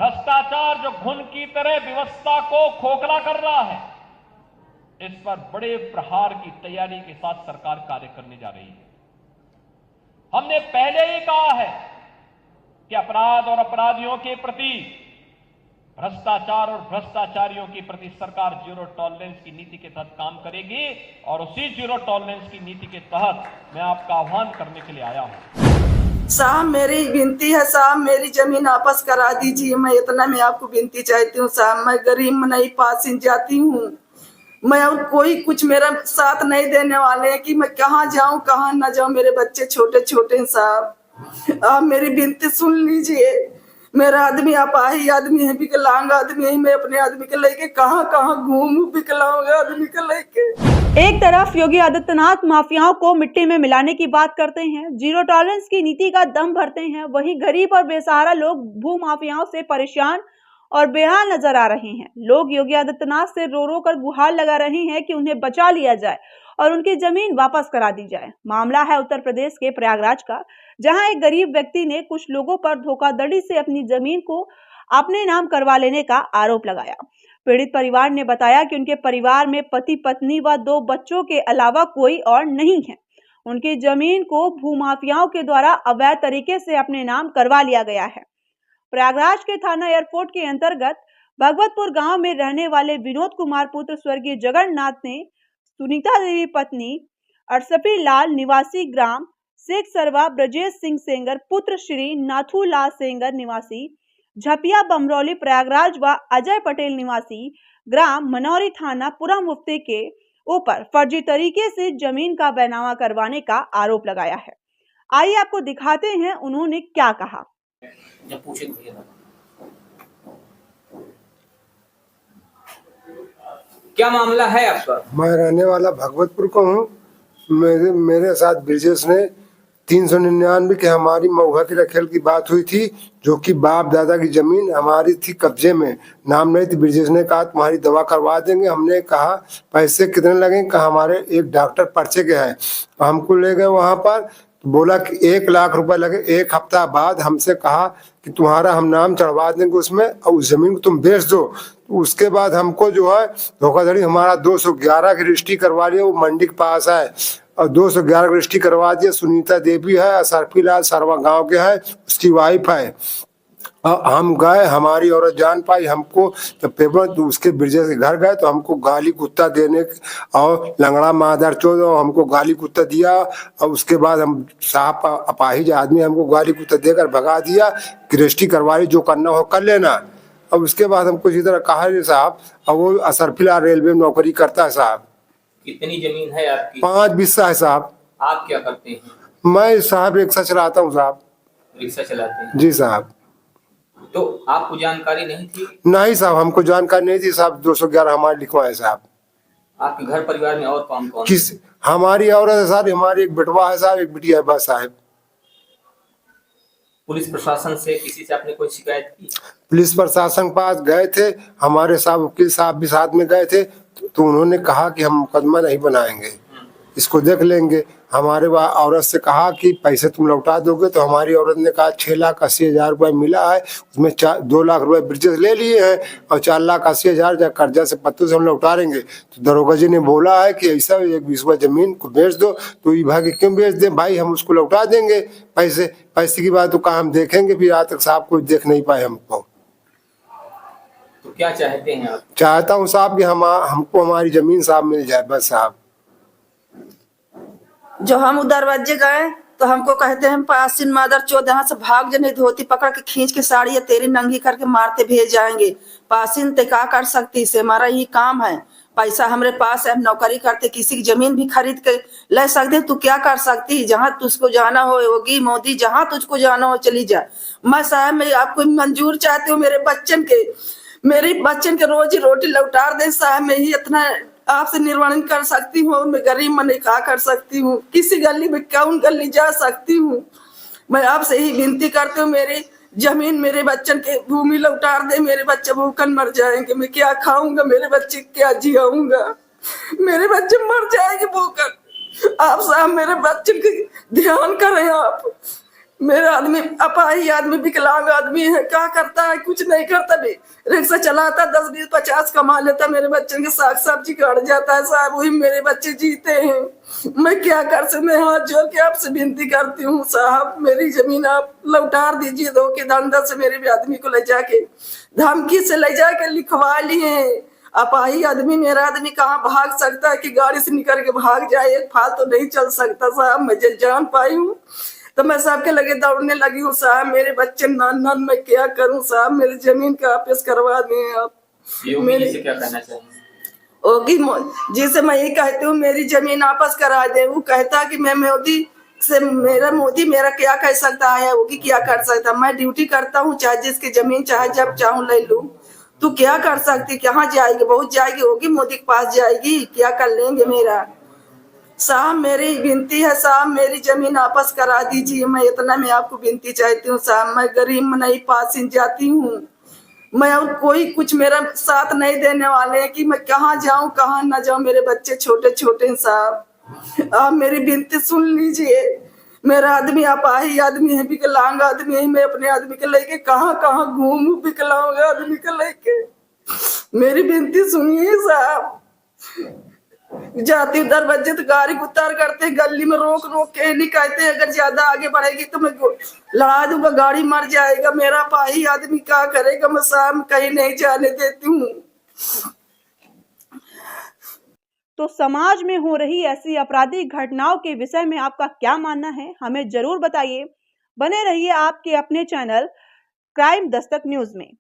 भ्रष्टाचार जो घुन की तरह व्यवस्था को खोखला कर रहा है, इस पर बड़े प्रहार की तैयारी के साथ सरकार कार्य करने जा रही है। हमने पहले ही कहा है कि अपराध और अपराधियों के प्रति, भ्रष्टाचार और भ्रष्टाचारियों के प्रति सरकार जीरो टॉलरेंस की नीति के तहत काम करेगी और उसी जीरो टॉलरेंस की नीति के तहत मैं आपका आह्वान करने के लिए आया हूं। साहब मेरी विनती है, साहब मेरी जमीन वापस करा दीजिए। मैं इतना मैं आपको विनती चाहती हूँ साहब। मैं गरीब नहीं पासिन जाती हूँ मैं, और कोई कुछ मेरा साथ नहीं देने वाले हैं कि मैं कहाँ जाऊँ कहाँ ना जाऊँ। मेरे बच्चे छोटे छोटे हैं साहब, आप मेरी विनती सुन लीजिए। मेरा आदमी अपाहिज आदमी है, विकलांग आदमी है। मैं अपने आदमी के लेके कहाँ कहाँ घूमूं विकलांग आदमी के लेके। एक तरफ योगी आदित्यनाथ माफियाओं को मिट्टी में मिलाने की बात करते हैं, जीरो टॉलरेंस की नीति का दम भरते हैं, वहीं गरीब और बेसहारा लोग भू माफियाओं से परेशान और बेहाल नजर आ रहे हैं। लोग योगी आदित्यनाथ से रो रो कर गुहार लगा रहे हैं कि उन्हें बचा लिया जाए और उनकी जमीन वापस करा दी जाए। मामला है उत्तर प्रदेश के प्रयागराज का, जहां एक गरीब व्यक्ति ने कुछ लोगों पर धोखाधड़ी से अपनी जमीन को अपने नाम करवा लेने का आरोप लगाया। पीड़ित परिवार ने बताया कि उनके परिवार में पति पत्नी व 2 बच्चों के अलावा कोई और नहीं है। उनकी जमीन को भूमाफियाओं के द्वारा अवैध तरीके से अपने नाम करवा लिया गया है। प्रयागराज के थाना एयरपोर्ट के अंतर्गत भगवतपुर गांव में रहने वाले विनोद कुमार पुत्र स्वर्गीय जगन्नाथ ने सुनीता देवी पत्नी अरसफी लाल निवासी ग्राम शेख सरवा ब्रजेश सिंह सेंगर पुत्र श्री नाथूलाल सेंगर निवासी झपिया बमरौली प्रयागराज व अजय पटेल निवासी ग्राम मनौरी थाना पुरा मुफ्ती के ऊपर फर्जी तरीके से जमीन का बैनामा करवाने का आरोप लगाया है। आइए आपको दिखाते हैं उन्होंने क्या कहा। जब पूछे क्या मामला है आपका? मैं रहने वाला भगवतपुर का हूँ। मेरे साथ ब्रिजेश ने 399 की हमारी मऊहा की रखेल की बात हुई थी, जो कि बाप दादा की जमीन हमारी थी कब्जे में, नाम नहीं थी। ब्रिजेश ने कहा तुम्हारी दवा करवा देंगे। हमने कहा पैसे कितने लगेंगे? कहा हमारे एक डॉक्टर पर्चे के हैं। हमको ले गए वहां पर, बोला कि 1 लाख रुपए लगे। 1 हफ्ता बाद हमसे कहा कि तुम्हारा हम नाम चढ़वा देंगे उसमें और उस जमीन को तुम बेच दो। उसके बाद हमको जो है धोखाधड़ी, हमारा 211 की रजिस्ट्री करवा लिया, वो मंडी के पास है, और 211 की रजिस्ट्री करवा दिया। सुनीता देवी है, सरफी लाल सरवा गाँव के है, उसकी वाइफ है। हम गए, हमारी औरत जान पाई। हमको जब पेपर उसके ब्रिजेश के घर गए तो हमको गाली कुत्ता देने और लंगड़ा मादर चोद हमको गाली कुत्ता दिया। और उसके बाद हम साहब अपाहिज आदमी हमको गाली कुत्ता देकर भगा दिया कि रजिस्ट्री करवा ली, जो करना हो कर लेना। और उसके बाद हमको इसी तरह कहा साहब, और वो असरफिला रेलवे में नौकरी करता है साहब। कितनी जमीन है आपकी? 5 बिस्सा है साहब। आप क्या करते हैं? मैं साहब रिक्शा चलाता हूँ साहब। रिक्शा चलाते हैं? जी साहब। तो आपको जानकारी नहीं थी? नहीं साहब, हमको जानकारी नहीं थी साहब। 211 हमारे लिखवाए साहब। आपके घर परिवार में और कौन कौन? किस हमारी औरत है साहब, हमारी एक बेटवा है साहब, एक बिटिया है बस साहब। पुलिस प्रशासन से किसी से आपने कोई शिकायत की? पुलिस प्रशासन के पास गए थे, हमारे साहब वकील साहब भी साथ में गए थे, तो उन्होंने कहा कि हम मुकदमा नहीं बनाएंगे, इसको देख लेंगे। हमारे औरत से कहा कि पैसे तुम लौटा दोगे, तो हमारी औरत ने कहा 6,80,000 रुपये मिला है, उसमें 2 लाख रुपए ब्रिजेश ले लिए हैं और 4,80,000 कर्जा से पत्तों से हम लौटा लेंगे। तो दरोगा जी ने बोला है कि ऐसा 1 बिस्वा जमीन को बेच दो। तो ये भाई क्यों बेच दे भाई, हम उसको लौटा देंगे पैसे की बात तो कहाँ हम देखेंगे। फिर आज तक साहब कोई देख नहीं पाए हमको। तो क्या चाहते हैं आप? चाहता हूँ साहब कि हमको हमारी जमीन साहब मिल जाए बस साहब। जो हम उधर दरवाजे गए तो हमको कहते हैं पासिन मादर चौध, यहाँ से भाग जने, धोती पकड़ के खींच के साड़ी या तेरी नंगी करके मारते भेज जाएंगे। पासिन ते क्या कर सकती से, हमारा यही काम है। पैसा हमारे पास है, हम नौकरी करते, किसी की जमीन भी खरीद के ले सकते। तू क्या कर सकती? जहाँ तुझको जाना हो योगी मोदी, जहाँ तुझको जाना हो चली जा। मैं साहब मैं आपको मंजूर चाहती हूँ, मेरे बच्चन के रोजी रोटी लौटा दे साहब। मैं ही इतना आपसे निर्वाण कर सकती हूँ। मैं गरीब मन क्या कर सकती हूँ? किसी गली में कौन गली जा सकती हूँ? मैं आपसे ही विनती करती हूँ, मेरी जमीन मेरे बच्चन के भूमि लौटा दे। मेरे बच्चे भूखन मर जाएंगे, मैं क्या खाऊंगा? मेरे बच्चे क्या जियाऊंगा? मेरे बच्चे मर जाएंगे भूखन। आप साहब मेरे बच्चन के ध्यान करें आप। मेरा आदमी अपाही आदमी विकलांग आदमी है, क्या करता है? कुछ नहीं करता भी। रिक्शा चलाता, 10 20 50 कमा लेता, मेरे बच्चों के साग सब्जी काट जाता है साहब, वही मेरे बच्चे जीते हैं। मैं क्या कर सकती? मैं हाथ जोड़ के आपसे विनती करती हूँ साहब, मेरी जमीन आप लौटा दीजिए। धोखे धंधा से मेरे भी आदमी को ले जाके, धमकी से ले जाके लिखवा लिए। अपाही आदमी, मेरा आदमी कहाँ भाग सकता है कि गाड़ी से निकल के भाग जाए? एक फाल तो नहीं चल सकता साहब। मैं जब जान पाई हूँ तो मैं साहब के लगे दौड़ने लगी हूँ साहब। मेरे बच्चे नान मैं क्या करूँ साहब? मेरी जमीन का वापस करवा दें आप। मेरे से क्या कहना चाहेंगे? होगी जिसे मैं ये कहती हूँ मेरी जमीन वापस करा दे। वो कहता कि मैं मोदी से, मोदी मेरा क्या कह सकता है? होगी क्या कर सकता? मैं ड्यूटी करता हूँ, चाहे जिसकी जमीन चाहे जब चाहूँ ले लूँ। तू क्या कर सकती? कहाँ जाएगी? बहुत जाएगी, होगी मोदी के पास जाएगी, क्या कर लेंगे? मेरा साहब मेरी विनती है साहब, मेरी जमीन वापस करा दीजिए। मैं इतना मैं आपको विनती चाहती हूँ साहब। मैं गरीब नहीं पासिन जाती हूँ मैं, और कोई कुछ मेरा साथ नहीं देने वाले हैं कि मैं कहाँ जाऊँ कहाँ ना जाऊँ। मेरे बच्चे छोटे छोटे हैं साहब, आप मेरी विनती सुन लीजिए। मेरा आदमी अपाही आदमी है, विकलांग आदमी है। मैं अपने आदमी को लेके कहाँ कहाँ घूमूं विकलांग आदमी को लेके? मेरी विनती सुनिए साहब। जाती दरवाजे तो गाड़ी उतार करते, गली में रोक रोक के नहीं कहते अगर ज्यादा आगे बढ़ेगी तो मैं लड़ा दूंगा, गाड़ी मर जाएगा। मेरा अपाही आदमी क्या करेगा? मैं शाम कहीं नहीं जाने देती हूँ। तो समाज में हो रही ऐसी आपराधिक घटनाओं के विषय में आपका क्या मानना है, हमें जरूर बताइए। बने रहिए आपके अपने चैनल क्राइम दस्तक न्यूज में।